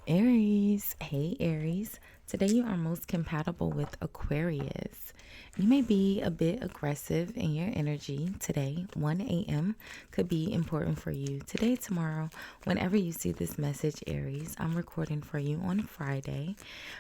Aries, hey Aries. Today you are most compatible with Aquarius. You may be a bit aggressive in your energy today. 1 a.m. could be important for you. Today, tomorrow, whenever you see this message, Aries, I'm recording for you on Friday.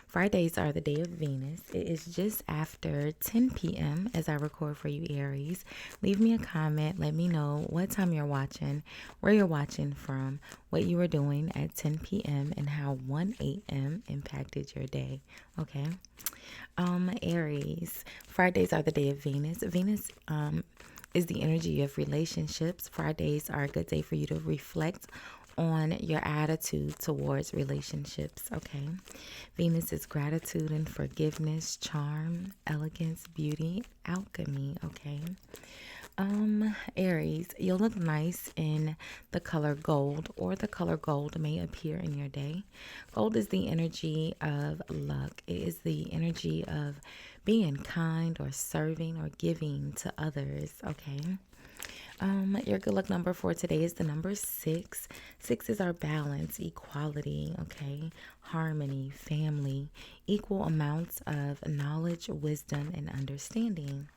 Fridays are the day of Venus. It is just after 10 p.m. as I record for you, Aries. Leave me a comment. Let me know what time you're watching, where you're watching from, what you were doing at 10 p.m., and how 1 a.m. impacted your day. Okay. Aries. Fridays are the day of Venus. Venus is the energy of relationships. Fridays are a good day for you to reflect on your attitude towards relationships. Okay. Venus is gratitude and forgiveness, charm, elegance, beauty, alchemy. Okay. Aries, you'll look nice in the color gold, or the color gold may appear in your day. Gold is the energy of luck. It is the energy of being kind or serving or giving to others. Okay. Your good luck number for today is the number 6. 6 is our balance, equality, okay, harmony, family, equal amounts of knowledge, wisdom, and understanding.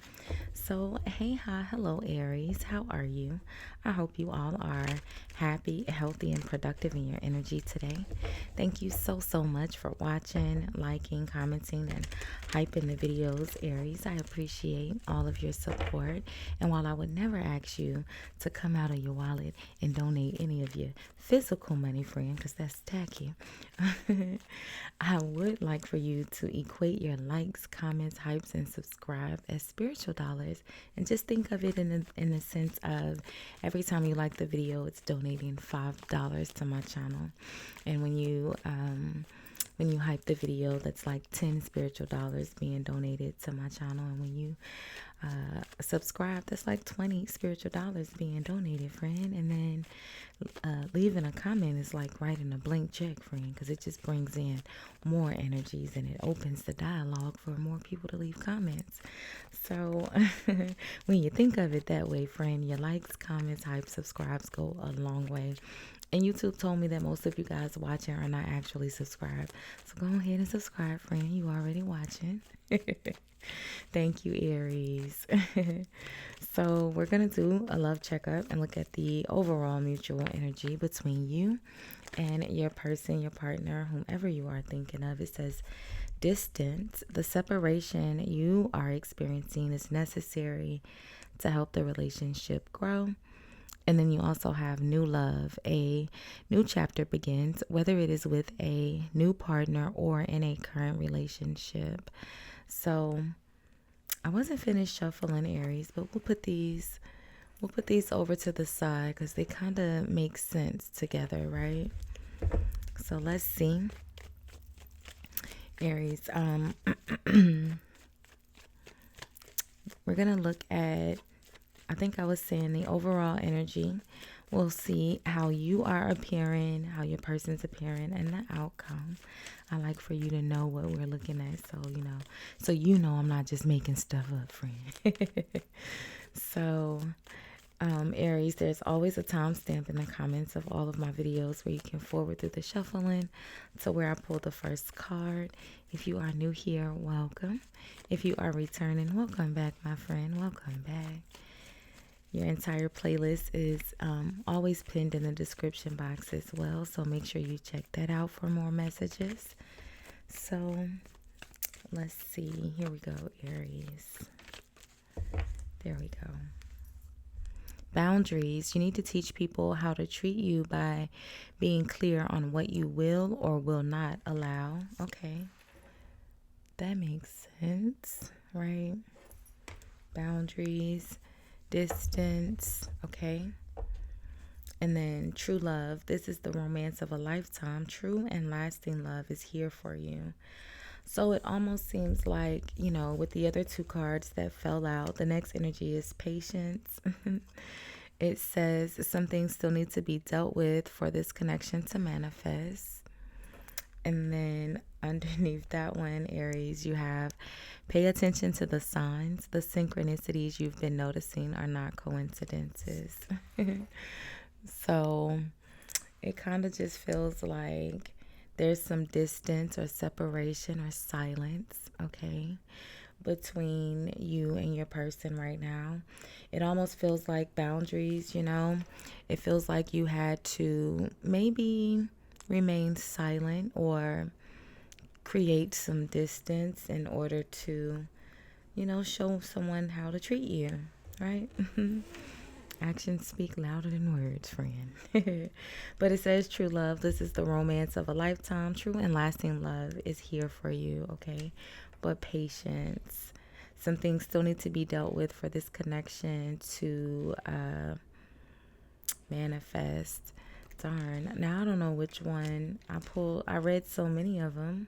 So, hey, hi, hello, Aries. How are you? I hope you all are happy, healthy, and productive in your energy today. Thank you so much for watching, liking, commenting, and hyping the videos, Aries. I appreciate all of your support. And while I would never ask you to come out of your wallet and donate any of your physical money, friend, because that's tacky, I would like for you to equate your likes, comments, hypes, and subscribe as spiritual dollars. And just think of it in the sense of every time you like the video, it's donating $5 to my channel. And when you hype the video, that's like 10 spiritual dollars being donated to my channel. And when you subscribe, that's like 20 spiritual dollars being donated, friend. And then leaving a comment is like writing a blank check, friend, because it just brings in more energies and it opens the dialogue for more people to leave comments. So when you think of it that way, friend, your likes, comments, hype, subscribes go a long way. And YouTube told me that most of you guys watching are not actually subscribed. So go ahead and subscribe, friend. You already watching. Thank you, Aries. So we're going to do a love checkup and look at the overall mutual energy between you and your person, your partner, whomever you are thinking of. It says distance. The separation you are experiencing is necessary to help the relationship grow. And then you also have new love. A new chapter begins, whether it is with a new partner or in a current relationship. So I wasn't finished shuffling, Aries, but we'll put these over to the side because they kind of make sense together, right? So let's see. Aries, we're going to look at, I think I was saying the overall energy. We'll see how you are appearing, how your person's appearing, and the outcome. I like for you to know what we're looking at, so you know I'm not just making stuff up, friend. So, Aries, there's always a timestamp in the comments of all of my videos where you can forward through the shuffling to where I pull the first card. If you are new here, welcome. If you are returning, welcome back, my friend. Welcome back. Your entire playlist is always pinned in the description box as well, so make sure you check that out for more messages. So let's see. Here we go, Aries. There we go. Boundaries. You need to teach people how to treat you by being clear on what you will or will not allow. Okay. That makes sense, right? Boundaries. Distance, okay? And then true love. This is the romance of a lifetime. True and lasting love is here for you. So it almost seems like, with the other two cards that fell out, the next energy is patience. It says some things still need to be dealt with for this connection to manifest. And then underneath that one, Aries, you have pay attention to the signs. The synchronicities you've been noticing are not coincidences. So it kind of just feels like There's some distance or separation or silence, okay, between you and your person right now. It almost feels like boundaries, you know. It feels like you had to maybe remain silent or create some distance in order to, you know, show someone how to treat you, right? Actions speak louder than words, friend. But it says true love. This is the romance of a lifetime. True and lasting love is here for you, okay? But patience. Some things still need to be dealt with for this connection to manifest. Darn. Now I don't know which one I pulled. I read so many of them.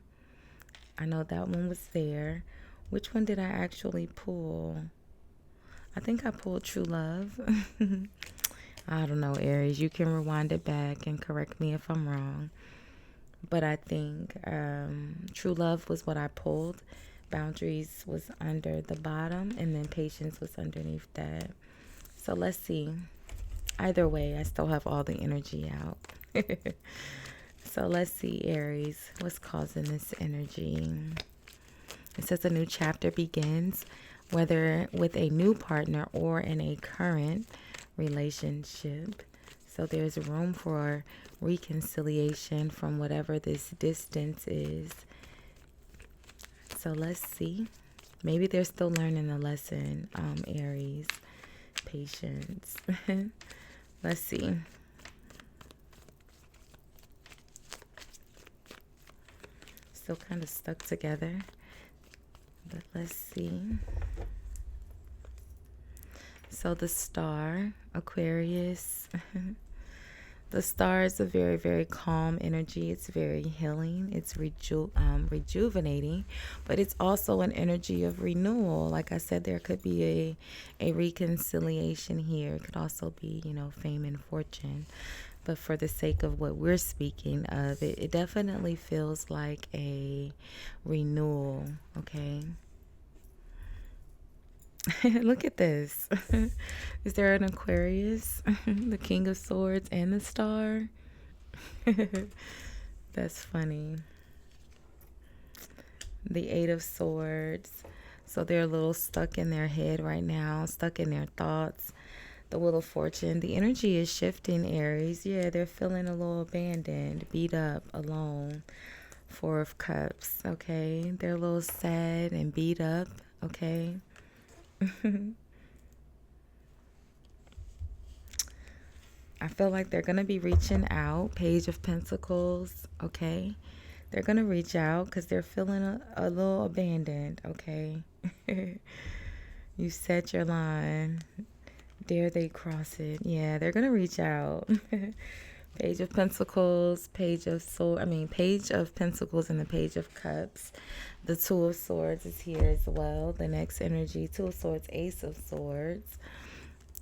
I know that one was there. Which one did I actually pull? I think I pulled True Love. I don't know, Aries. You can rewind it back and correct me if I'm wrong. But I think True Love was what I pulled. Boundaries was under the bottom, and then Patience was underneath that. So let's see. Either way, I still have all the energy out. So let's see, Aries. What's causing this energy? It says a new chapter begins, whether with a new partner or in a current relationship. So there's room for reconciliation from whatever this distance is. So let's see. Maybe they're still learning the lesson, Aries. Patience. Let's see. Still kind of stuck together. But let's see. So the star, Aquarius. The star is a very, very calm energy. It's very healing. It's rejuvenating. But it's also an energy of renewal. Like I said, there could be a reconciliation here. It could also be, you know, fame and fortune. But for the sake of what we're speaking of, it definitely feels like a renewal, okay? Look at this. Is there an Aquarius? The King of Swords and the Star? That's funny. The Eight of Swords. So they're a little stuck in their head right now, stuck in their thoughts. The Wheel of Fortune. The energy is shifting, Aries. Yeah, they're feeling a little abandoned, beat up, alone. Four of Cups, okay? They're a little sad and beat up, okay? I feel like they're going to be reaching out. Page of Pentacles, okay? They're going to reach out because they're feeling a little abandoned, okay? You set your line. Dare they cross it? Yeah, they're going to reach out. Page of Pentacles, Page of Pentacles and the Page of Cups. The Two of Swords is here as well. The next energy, Two of Swords, Ace of Swords.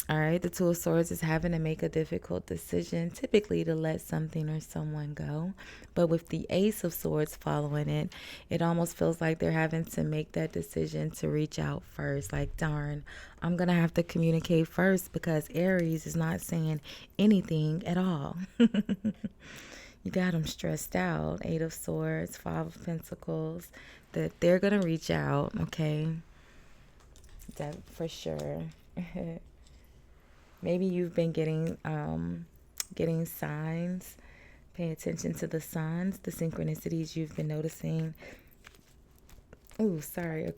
All right, the Two of Swords is having to make a difficult decision, typically to let something or someone go. But with the Ace of Swords following it, it almost feels like they're having to make that decision to reach out first. Like, darn, I'm going to have to communicate first because Aries is not saying anything at all. You got them stressed out. Eight of Swords, Five of Pentacles, that they're going to reach out, okay? That for sure. Maybe you've been getting signs. Pay attention to the signs, the synchronicities you've been noticing. Oh, sorry,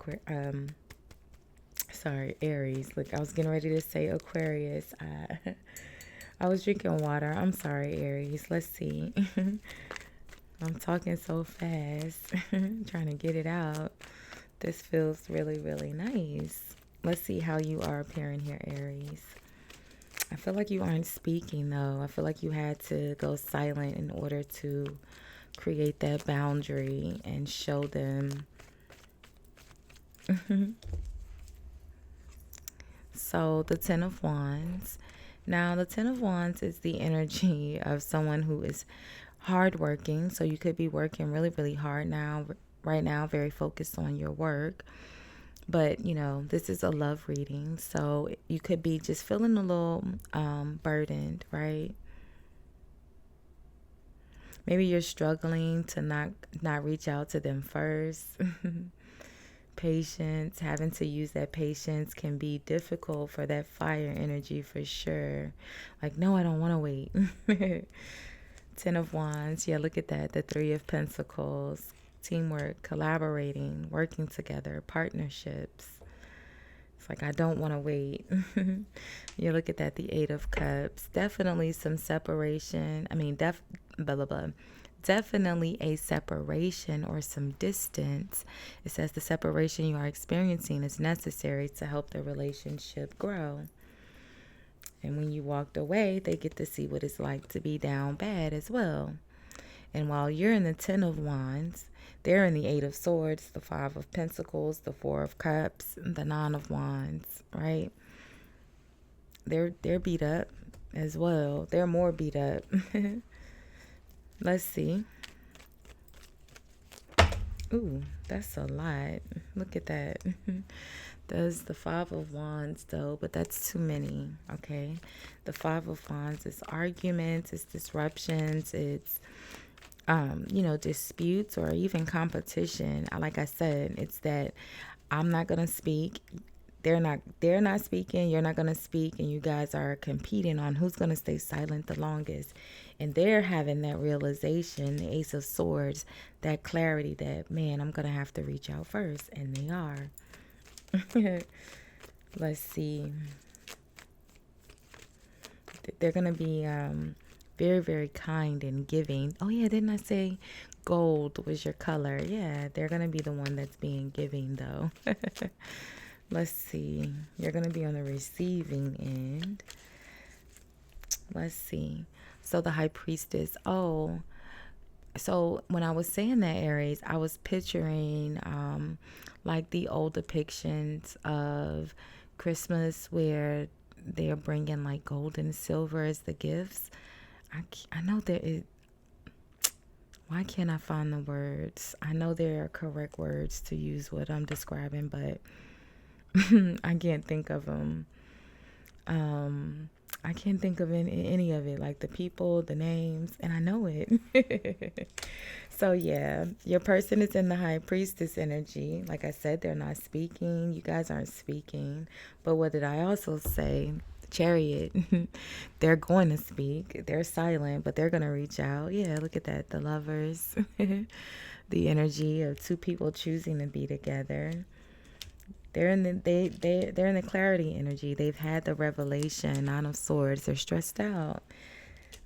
Aries. Look, I was getting ready to say Aquarius. I was drinking water. I'm sorry, Aries. Let's see. I'm talking so fast, trying to get it out. This feels really, really nice. Let's see how you are appearing here, Aries. I feel like you aren't speaking, though. I feel like you had to go silent in order to create that boundary and show them. So, the Ten of Wands. Now, the Ten of Wands is the energy of someone who is hardworking. So, you could be working really, really hard right now, very focused on your work. But, you know, this is a love reading. So you could be just feeling a little burdened, right? Maybe you're struggling to not reach out to them first. Patience, having to use that patience can be difficult for that fire energy for sure. Like, no, I don't want to wait. Ten of Wands. Yeah, look at that. The Three of Pentacles. Teamwork, collaborating, working together, partnerships. It's like, I don't want to wait. You look at that. The Eight of Cups. Definitely some separation. I mean, blah, blah, blah. Definitely a separation or some distance. It says the separation you are experiencing is necessary to help the relationship grow. And when you walked away, they get to see what it's like to be down bad as well. And while you're in the Ten of Wands, they're in the Eight of Swords, the Five of Pentacles, the Four of Cups, the Nine of Wands, right? They're beat up as well. They're more beat up. Let's see. Ooh, that's a lot. Look at that. There's the Five of Wands, though, but that's too many, okay? The Five of Wands is arguments, it's disruptions, it's, disputes or even competition. Like I said, it's that I'm not going to speak. They're not speaking, you're not going to speak, and you guys are competing on who's going to stay silent the longest. And they're having that realization, the Ace of Swords, that clarity that, man, I'm going to have to reach out first. And they are. Let's see. They're going to be very, very kind and giving. Oh, yeah, didn't I say gold was your color? Yeah, they're going to be the one that's being giving, though. Let's see. You're going to be on the receiving end. Let's see. So the High Priestess. Oh, so when I was saying that, Aries, I was picturing like the old depictions of Christmas where they're bringing like gold and silver as the gifts. I know there is. Why can't I find the words? I know there are correct words to use what I'm describing, but I can't think of them. I can't think of any of it, like the people, the names, and I know it. So yeah, your person is in the High Priestess energy. Like I said, they're not speaking. You guys aren't speaking. But what did I also say? Chariot. They're going to speak. They're silent, but they're going to reach out. Yeah, look at that. The Lovers. The energy of two people choosing to be together. They're in the clarity energy. They've had the revelation. Nine of Swords. They're stressed out.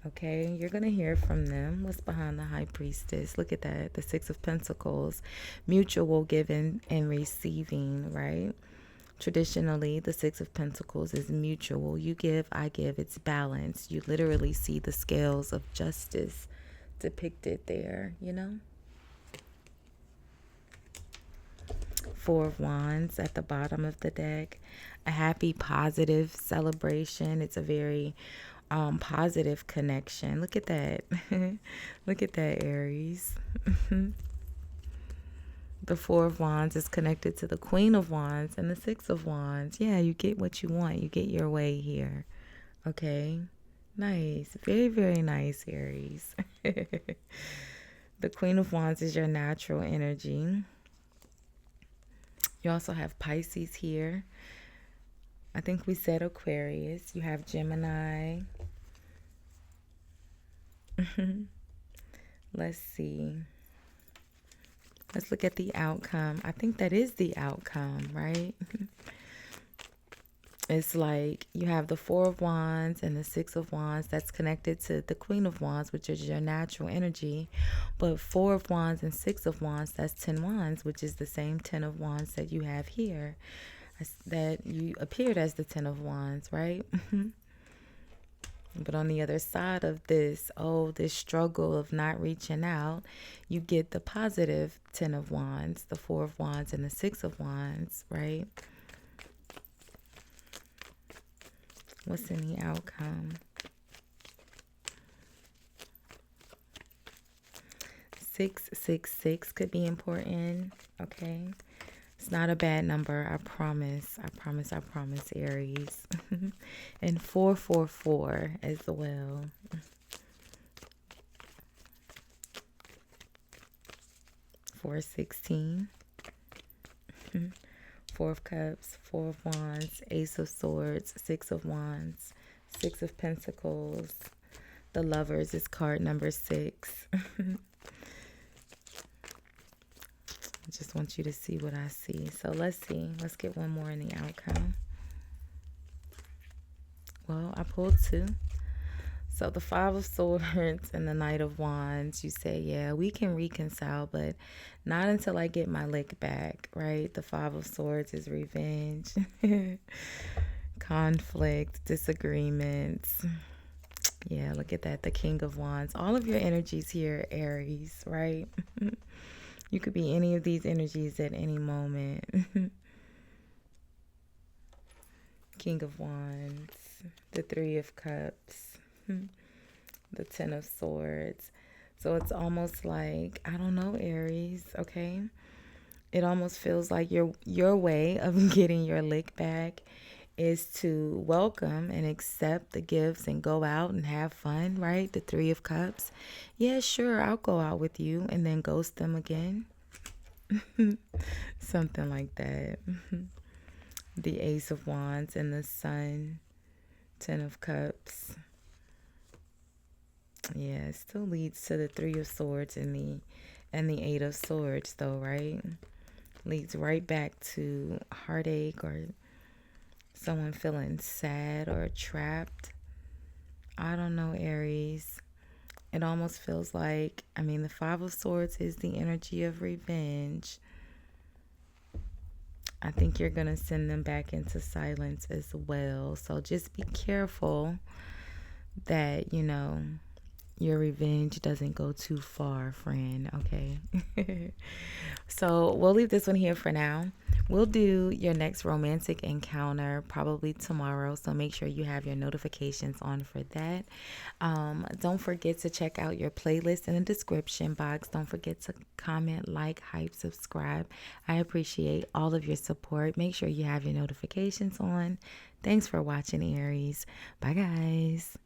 Okay, you're gonna hear from them. What's behind the High Priestess? Look at that. The Six of Pentacles. Mutual giving and receiving, right? Traditionally, the Six of Pentacles is mutual. You give, I give. It's balanced. You literally see the scales of justice depicted there, you know? Four of Wands at the bottom of the deck. A happy, positive celebration. It's a very positive connection. Look at that. Look at that, Aries. The Four of Wands is connected to the Queen of Wands and the Six of Wands. Yeah, you get what you want. You get your way here. Okay. Nice. Very, very nice, Aries. The Queen of Wands is your natural energy. You also have Pisces here. I think we said Aquarius. You have Gemini. Let's see. Let's look at the outcome. I think that is the outcome, right? It's like you have the Four of Wands and the Six of Wands that's connected to the Queen of Wands, which is your natural energy. But Four of Wands and Six of Wands, that's 10 Wands, which is the same 10 of Wands that you have here. That you appeared as the 10 of Wands, right? But on the other side of this, this struggle of not reaching out, you get the positive 10 of Wands, the Four of Wands, and the Six of Wands, right? What's in the outcome? 666 could be important, okay? It's not a bad number, I promise. I promise, Aries. And 444 as well. 416. Four of Cups, Four of Wands, Ace of Swords, Six of Wands, Six of Pentacles. The Lovers is card number 6. I just want you to see what I see. So let's see. Let's get one more in the outcome. Well, I pulled 2. So the Five of Swords and the Knight of Wands, you say, yeah, we can reconcile, but not until I get my lick back, right? The Five of Swords is revenge, conflict, disagreements. Yeah, look at that. The King of Wands. All of your energies here, Aries, right? You could be any of these energies at any moment. King of Wands, the Three of Cups, the Ten of Swords. So it's almost like, I don't know, Aries, okay? It almost feels like your way of getting your lick back is to welcome and accept the gifts and go out and have fun, right? The Three of Cups. Yeah, sure, I'll go out with you, and then ghost them again. Something like that. The Ace of Wands and the Sun. 10 of Cups. Yeah, it still leads to the Three of Swords and the Eight of Swords, though, right? Leads right back to heartache or someone feeling sad or trapped. I don't know, Aries. It almost feels like, I mean, the Five of Swords is the energy of revenge. I think you're going to send them back into silence as well. So just be careful that, you know, your revenge doesn't go too far, friend, okay? So we'll leave this one here for now. We'll do your next romantic encounter probably tomorrow, so make sure you have your notifications on for that. Don't forget to check out your playlist in the description box. Don't forget to comment, like, hype, subscribe. I appreciate all of your support. Make sure you have your notifications on. Thanks for watching, Aries. Bye, guys.